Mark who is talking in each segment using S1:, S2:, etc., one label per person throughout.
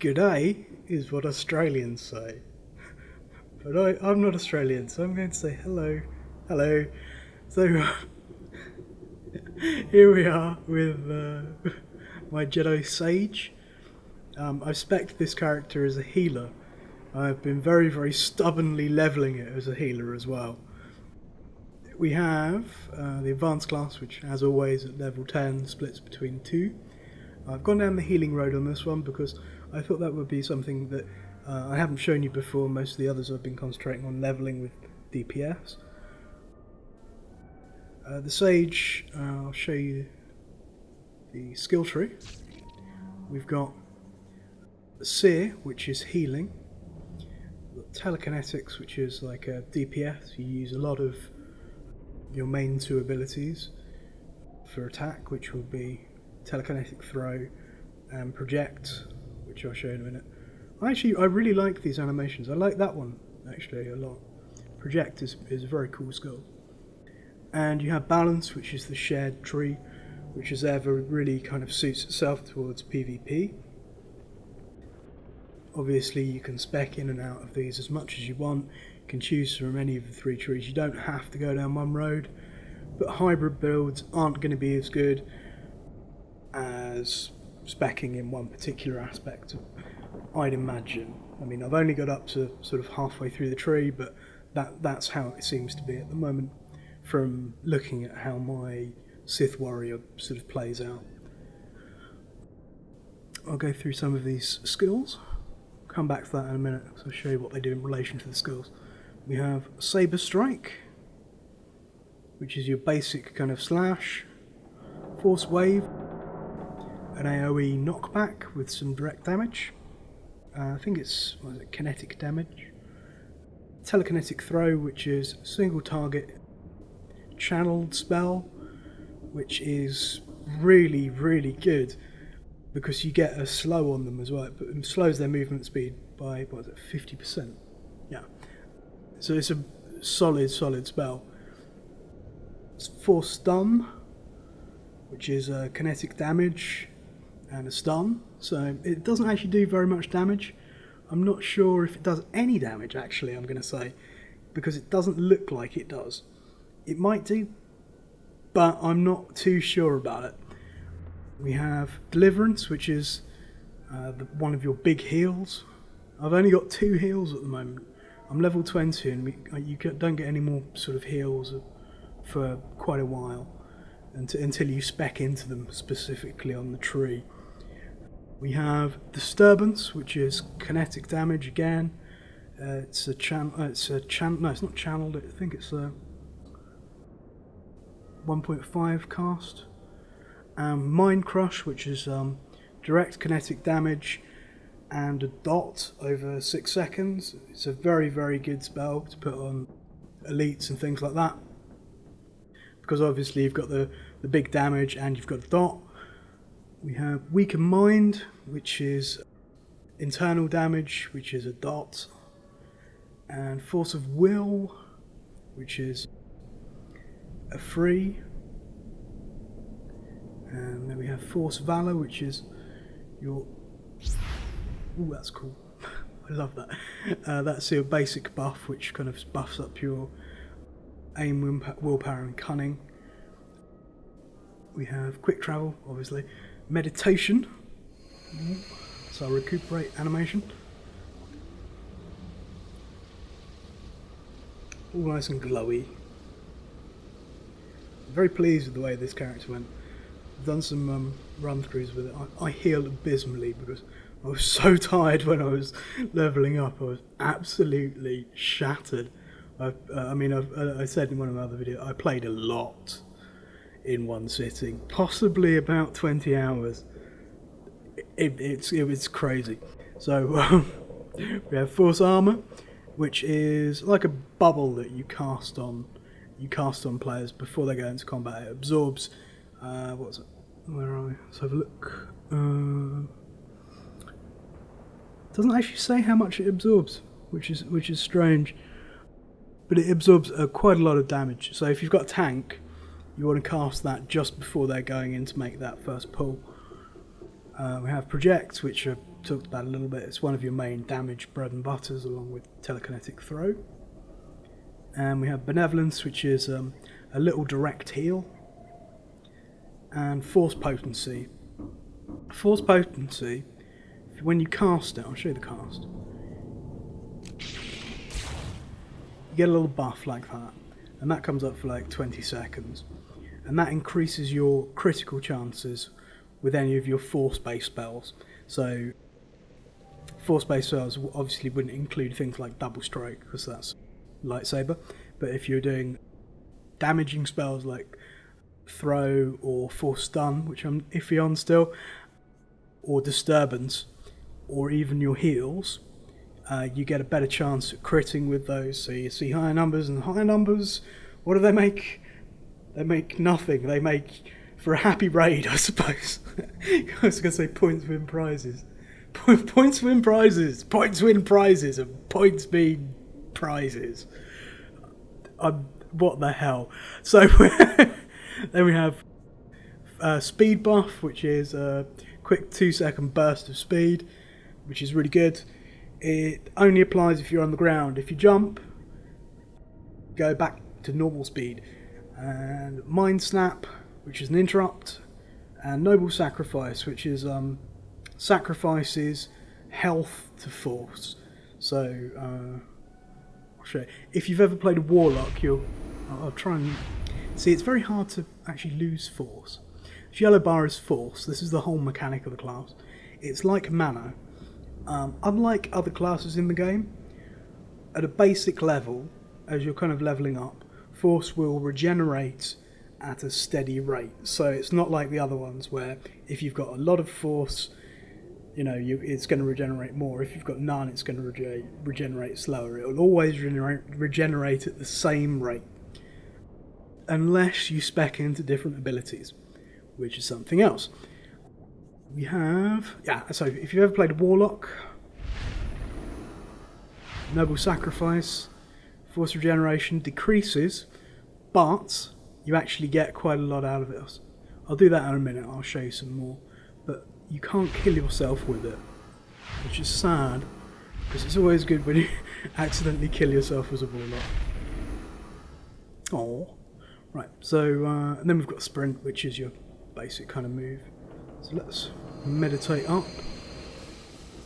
S1: G'day is what Australians say. But I'm not Australian, so I'm going to say hello. Hello. So, here we are with my Jedi Sage. I spec'd this character as a healer. I've been very, very stubbornly levelling it as a healer as well. We have the advanced class, which as always at level 10 splits between two. I've gone down the healing road on this one because I thought that would be something that I haven't shown you before. Most of the others I've been concentrating on levelling with DPS. The Sage, I'll show you the skill tree. We've got Seer, which is healing. We've got Telekinetics, which is like a DPS. You use a lot of your main two abilities for attack, which will be Telekinetic Throw and Project, which I'll show you in a minute. I really like these animations. I like that one actually a lot. Project is a very cool skill. And you have Balance, which is the shared tree, which is ever really kind of suits itself towards PvP. Obviously you can spec in and out of these as much as you want. You can choose from any of the three trees. You don't have to go down one road, but hybrid builds aren't going to be as good as speccing in one particular aspect, I'd imagine. I mean, I've only got up to sort of halfway through the tree, but that's how it seems to be at the moment from looking at how my Sith warrior sort of plays out. I'll go through some of these skills. Come back to that in a minute, so I'll show you what they do in relation to the skills. We have Saber Strike, which is your basic kind of slash. Force Wave, an AoE knockback with some direct damage. I think it's kinetic damage. Telekinetic Throw, which is single target channeled spell, which is really, really good because you get a slow on them as well. It slows their movement speed by, 50%? Yeah. So it's a solid spell. It's Force Stun, which is kinetic damage and a stun. So it doesn't actually do very much damage. I'm not sure if it does any damage actually, I'm going to say, because it doesn't look like it does. It might do, but I'm not too sure about it. We have Deliverance, which is one of your big heals. I've only got 2 heals at the moment. I'm level 20 and you don't get any more sort of heals for quite a while until you spec into them specifically on the tree. We have Disturbance, which is kinetic damage again. It's a channel. No, it's not channeled. I think it's a 1.5 cast. Mind Crush, which is direct kinetic damage and a dot over 6 seconds. It's a very, very good spell to put on elites and things like that, because obviously you've got the big damage and you've got the dot. We have Weaken Mind, which is internal damage, which is a dot, and Force of Will, which is a free. And then we have Force Valor, which is your... Ooh, that's cool. I love that. That's your basic buff, which kind of buffs up your aim, willpower and cunning. We have Quick Travel, obviously. Meditation. So I'll recuperate animation. All nice and glowy. I'm very pleased with the way this character went. I've done some run-throughs with it. I heal abysmally because I was so tired when I was levelling up. I was absolutely shattered. I said in one of my other videos, I played a lot in one sitting, possibly about 20 hours. It was crazy. So we have Force Armor, which is like a bubble that you cast on players before they go into combat. It absorbs what's it? Where are we? Let's have a look. Doesn't actually say how much it absorbs, which is strange. But it absorbs quite a lot of damage. So if you've got a tank, you want to cast that just before they're going in to make that first pull. We have Project, which are talked about a little bit. It's one of your main damage bread and butters, along with telekinetic throw. And we have benevolence, which is a little direct heal, and force potency. Force potency, when you cast it, I'll show you the cast. You get a little buff like that, and that comes up for like 20 seconds, and that increases your critical chances with any of your force-based spells. So force-based spells obviously wouldn't include things like double strike, because that's lightsaber, but if you're doing damaging spells like throw or force stun, which I'm iffy on still, or disturbance, or even your heals, you get a better chance at critting with those. So you see higher numbers, and higher numbers, what do they make? They make nothing. They make, for a happy raid, I suppose. I was going to say points win prizes. Points win prizes. Points win prizes, and points mean prizes. What the hell? So then we have speed buff, which is a quick 2-second burst of speed, which is really good. It only applies if you're on the ground. If you jump, go back to normal speed. And Mind Snap, which is an interrupt, and Noble Sacrifice, which is sacrifices health to force. So I'll show you. If you've ever played a warlock, I'll try and see. It's very hard to actually lose force. If yellow bar is force, this is the whole mechanic of the class. It's like mana. Unlike other classes in the game, at a basic level, as you're kind of leveling up, force will regenerate at a steady rate. So it's not like the other ones where if you've got a lot of force, it's going to regenerate more. If you've got none, it's going to regenerate slower. It will always regenerate at the same rate, unless you spec into different abilities, which is something else. We have, so if you've ever played a warlock, Noble Sacrifice, force regeneration decreases, but you actually get quite a lot out of it. I'll do that in a minute, I'll show you some more. But you can't kill yourself with it, which is sad, because it's always good when you accidentally kill yourself as a warlock. Oh, right, so and then we've got Sprint, which is your basic kind of move. So let's meditate up,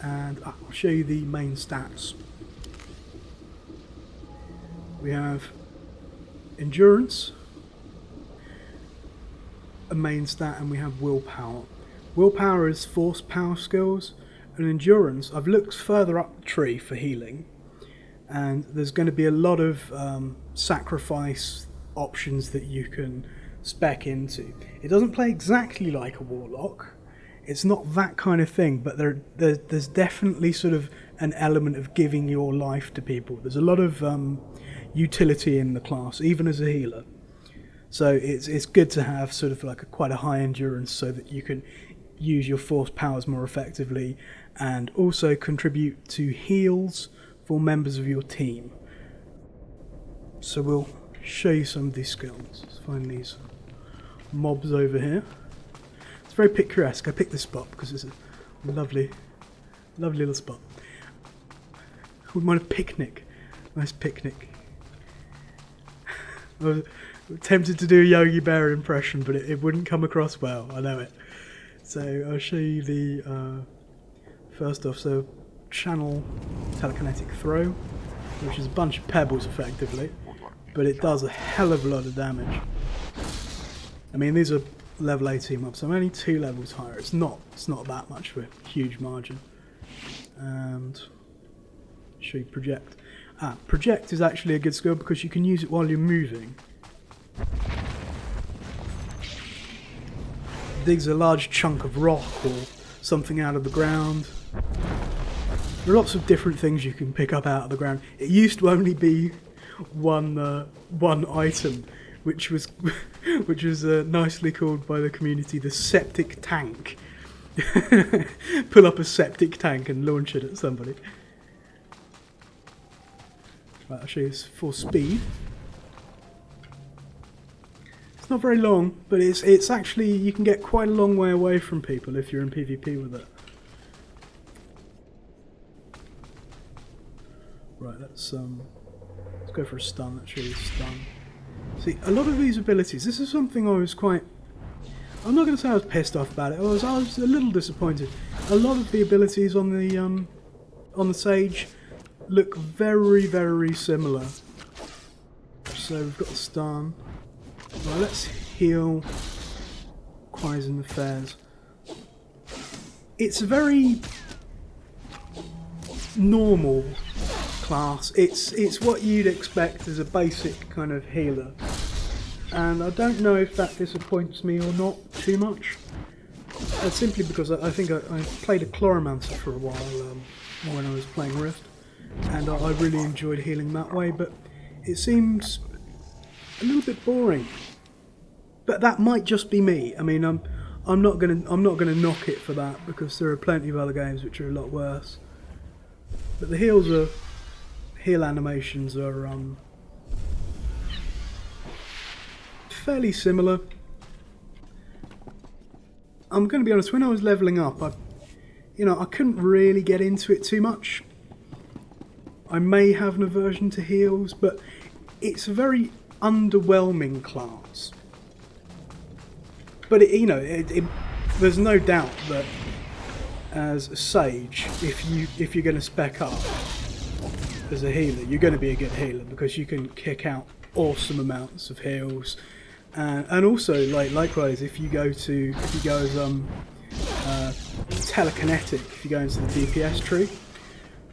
S1: and I'll show you the main stats. We have endurance, a main stat, and we have willpower. Willpower is force power skills, and endurance, I've looked further up the tree for healing, and there's going to be a lot of sacrifice options that you can spec into. It doesn't play exactly like a warlock. It's not that kind of thing, but there's definitely sort of an element of giving your life to people. There's a lot of utility in the class, even as a healer. So it's good to have sort of like quite a high endurance, so that you can use your force powers more effectively, and also contribute to heals for members of your team. So we'll show you some of these skills. Let's find these mobs over here. It's very picturesque. I picked this spot because it's a lovely little spot. We want a picnic. Nice picnic. I was tempted to do a Yogi Bear impression, but it wouldn't come across well. I know it. So I'll show you the first off. So channel telekinetic throw, which is a bunch of pebbles effectively, but it does a hell of a lot of damage. I mean, these are level 18 mobs, so I'm only 2 levels higher. It's not that much of a huge margin. And show you project. Project is actually a good skill because you can use it while you're moving. Digs a large chunk of rock or something out of the ground. There are lots of different things you can pick up out of the ground. It used to only be one item, which was nicely called by the community the septic tank. Pull up a septic tank and launch it at somebody. Right, I'll show you this for speed. It's not very long, but it's actually, you can get quite a long way away from people if you're in PvP with it. Right, let's go for a stun. Let's show you stun. See, a lot of these abilities, this is something I was quite... I'm not going to say I was pissed off about it. I was a little disappointed. A lot of the abilities on the Sage look very, very similar. So we've got the stun. Right, let's heal Quais and the Fairs. It's a very normal class. It's what you'd expect as a basic kind of healer, and I don't know if that disappoints me or not too much. Simply because I think I played a Chloromancer for a while when I was playing Rift, and I really enjoyed healing that way. But it seems a little bit boring. But that might just be me. I mean, I'm not gonna knock it for that, because there are plenty of other games which are a lot worse. But the heal animations are fairly similar. I'm going to be honest, when I was leveling up, I couldn't really get into it too much. I may have an aversion to heals, but it's a very underwhelming class. But there's no doubt that as a Sage, if you're going to spec up as a healer, you're going to be a good healer, because you can kick out awesome amounts of heals, and also likewise if you go as telekinetic, if you go into the DPS tree.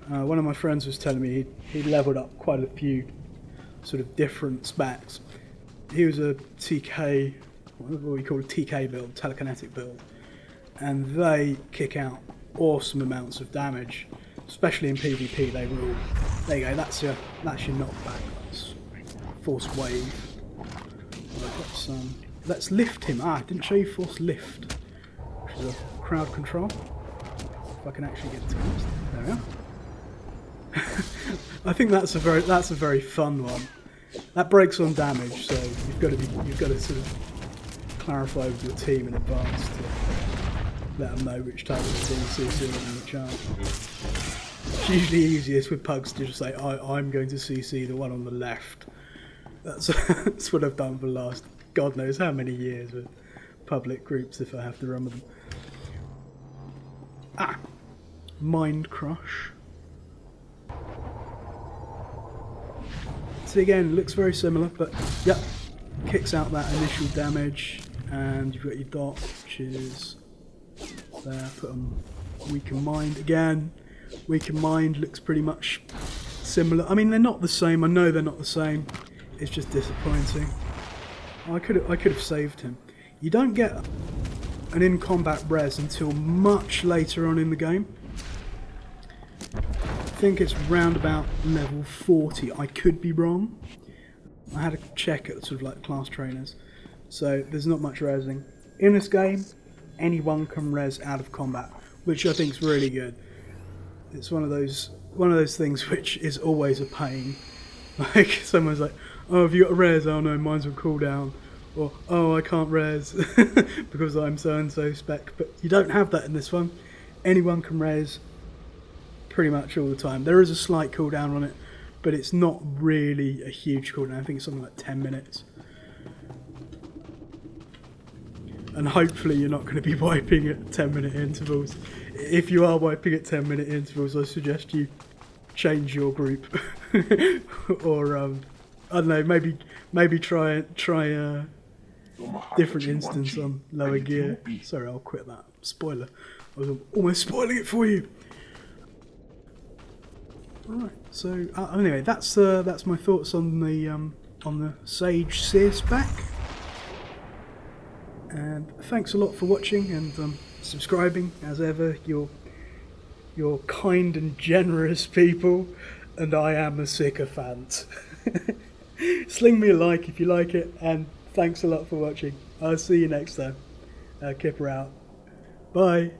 S1: One of my friends was telling me he leveled up quite a few sort of different specs. He was a TK, what we call a TK build, telekinetic build, and they kick out awesome amounts of damage, especially in PvP. They rule. There you go. That's your knockback. That's force wave. Right, let's lift him. I didn't show you force lift, which is a crowd control. If I can actually get to it. There we are. I think that's a very fun one. That breaks on damage, so you've got to sort of clarify with your team in advance to let them know which targets are being CC'd and which aren't. It's usually easiest with pugs to just say, I'm going to CC the one on the left. That's what I've done for the last God knows how many years with public groups if I have to run with them. Mind Crush. So again, looks very similar, but yep, kicks out that initial damage, and you've got your dot, which is there. Put on Weaken Mind again. Weaken Mind looks pretty much similar. I mean, they're not the same. I know they're not the same. It's just disappointing. I could have saved him. You don't get an in-combat res until much later on in the game. I think it's round about level 40. I could be wrong. I had a check at sort of like class trainers, so there's not much resing in this game. Anyone can res out of combat, which I think is really good. It's one of those things which is always a pain. Like someone's like, "Oh, have you got a res? Oh no, mine's on cooldown," or "Oh, I can't res because I'm so and so spec." But you don't have that in this one. Anyone can res pretty much all the time. There is a slight cooldown on it, but it's not really a huge cooldown. I think it's something like 10 minutes. And hopefully you're not going to be wiping at 10-minute intervals. If you are wiping at 10-minute intervals, I suggest you change your group. Or I don't know, maybe try a different instance on lower gear. Sorry, I'll quit that. Spoiler. I was almost spoiling it for you. Right, so anyway, that's my thoughts on the Sage Seer spec. And thanks a lot for watching and subscribing. As ever, you're kind and generous people, and I am a sycophant. Sling me a like if you like it, and thanks a lot for watching. I'll see you next time. Kipper out. Bye.